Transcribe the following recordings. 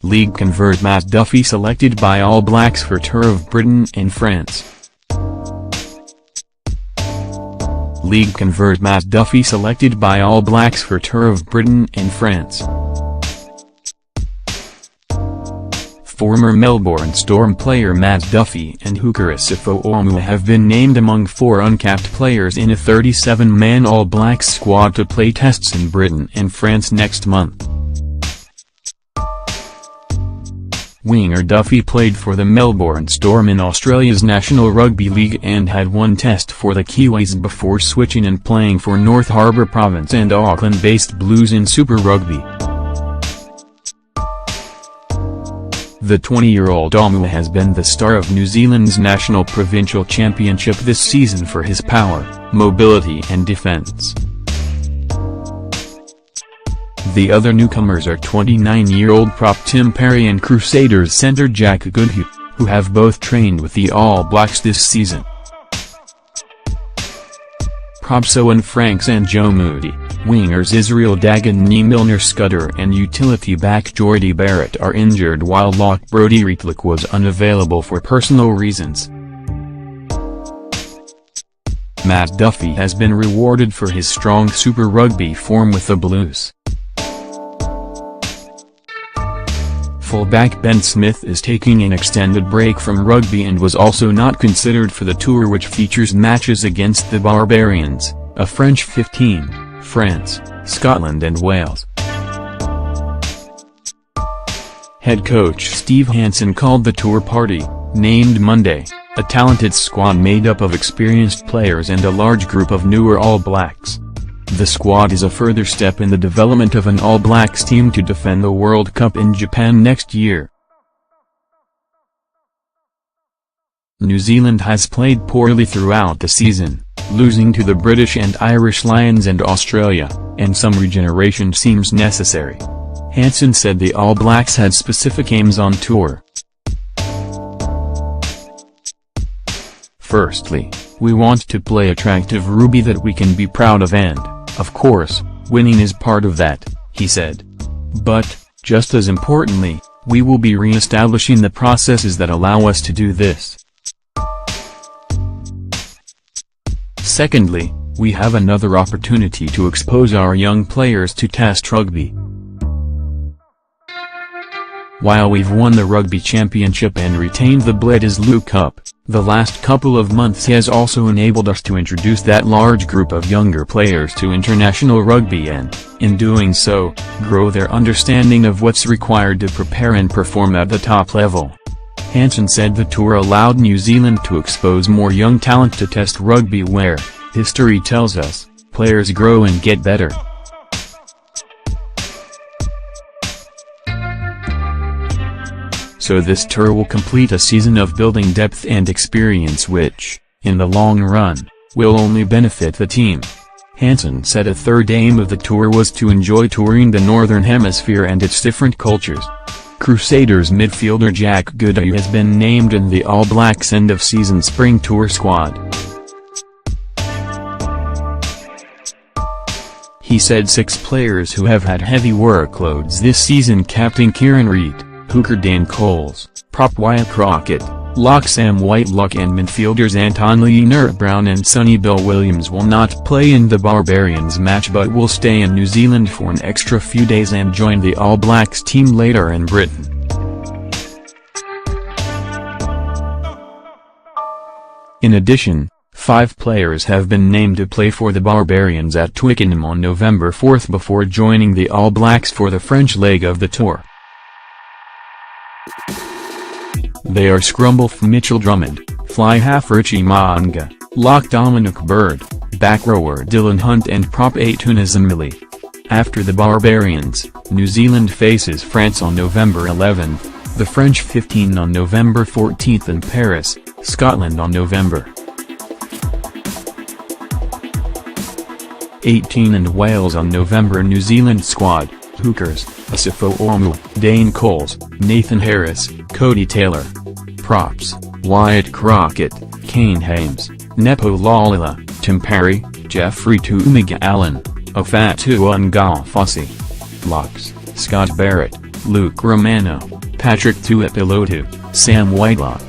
League convert Matt Duffie selected by All Blacks for tour of Britain and France. League convert Matt Duffie selected by All Blacks for tour of Britain and France. Former Melbourne Storm player Matt Duffie and hooker Asifo Omua have been named among 4 uncapped players in a 37-man All Blacks squad to play tests in Britain and France next month. Winger Duffie played for the Melbourne Storm in Australia's National Rugby League and had 1 test for the Kiwis before switching and playing for North Harbour Province and Auckland-based Blues in Super Rugby. The 20-year-old Omua has been the star of New Zealand's National Provincial Championship this season for his power, mobility and defence. The other newcomers are 29-year-old prop Tim Parry and Crusaders centre Jack Goodhue, who have both trained with the All Blacks this season. Props Owen Franks and Joe Moody, wingers Israel Dagan Milner Scudder and utility back Jordy Barrett are injured while lock Brodie Reitlich was unavailable for personal reasons. Matt Duffie has been rewarded for his strong Super Rugby form with the Blues. Fullback Ben Smith is taking an extended break from rugby and was also not considered for the tour, which features matches against the Barbarians, a French 15, France, Scotland and Wales. Head coach Steve Hansen called the tour party, named Monday, a talented squad made up of experienced players and a large group of newer All Blacks. The squad is a further step in the development of an All Blacks team to defend the World Cup in Japan next year. New Zealand has played poorly throughout the season, losing to the British and Irish Lions and Australia, and some regeneration seems necessary. Hansen said the All Blacks had specific aims on tour. Firstly, we want to play attractive rugby that we can be proud of and, of course, winning is part of that, he said. But, just as importantly, we will be re-establishing the processes that allow us to do this. Secondly, we have another opportunity to expose our young players to Test rugby. While we've won the Rugby Championship and retained the Bledisloe Cup, the last couple of months has also enabled us to introduce that large group of younger players to international rugby and, in doing so, grow their understanding of what's required to prepare and perform at the top level. Hansen said the tour allowed New Zealand to expose more young talent to Test rugby where, history tells us, players grow and get better. So this tour will complete a season of building depth and experience which, in the long run, will only benefit the team. Hansen said a third aim of the tour was to enjoy touring the Northern Hemisphere and its different cultures. Crusaders midfielder Jack Goodhue has been named in the All Blacks end-of-season spring tour squad. He said 6 players who have had heavy workloads this season, captain Kieran Reid, hooker Dan Coles, prop Wyatt Crockett, lock Sam Whitelock and midfielders Anton Lienert-Brown and Sonny Bill Williams will not play in the Barbarians match but will stay in New Zealand for an extra few days and join the All Blacks team later in Britain. In addition, 5 players have been named to play for the Barbarians at Twickenham on November 4 before joining the All Blacks for the French leg of the tour. They are scrumhalf Mitchell Drummond, fly half Richie Mo'unga, lock Dominic Bird, back rower Dylan Hunt and prop 8 Tunazimili. After the Barbarians, New Zealand faces France on November 11, the French 15 on November 14 and Paris, Scotland on November 18 and Wales on November. New Zealand squad, hookers, Asifo Omua, Dane Coles, Nathan Harris, Cody Taylor. Props, Wyatt Crockett, Kane Hames, Nepo Lalila, Tim Parry, Jeffrey Tumiga Allen, Ofatu Ngafasi. Locks, Scott Barrett, Luke Romano, Patrick Tuipilotu, Sam Whitelock.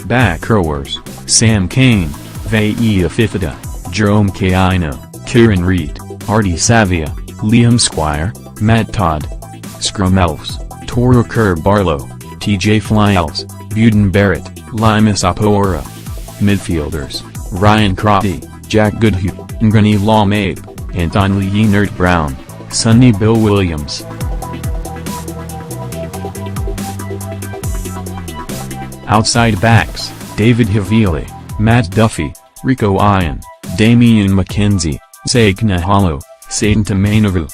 Back rowers: Sam Kane, Veia Fifida, Jerome Kaino, Kieran Reid, Artie Savia, Liam Squire, Matt Todd. Scrum elves: Toru Kerr-Barlow, TJ Flyles, Buden Barrett, Limas Apoora. Midfielders: Ryan Crotty, Jack Goodhue, Ngani Lawmabe, Anton Leonard Brown, Sonny Bill Williams. Outside backs: David Havili, Matt Duffie, Rico Ian, Damian McKenzie, Saik Nahalo, Satan Tamanovu.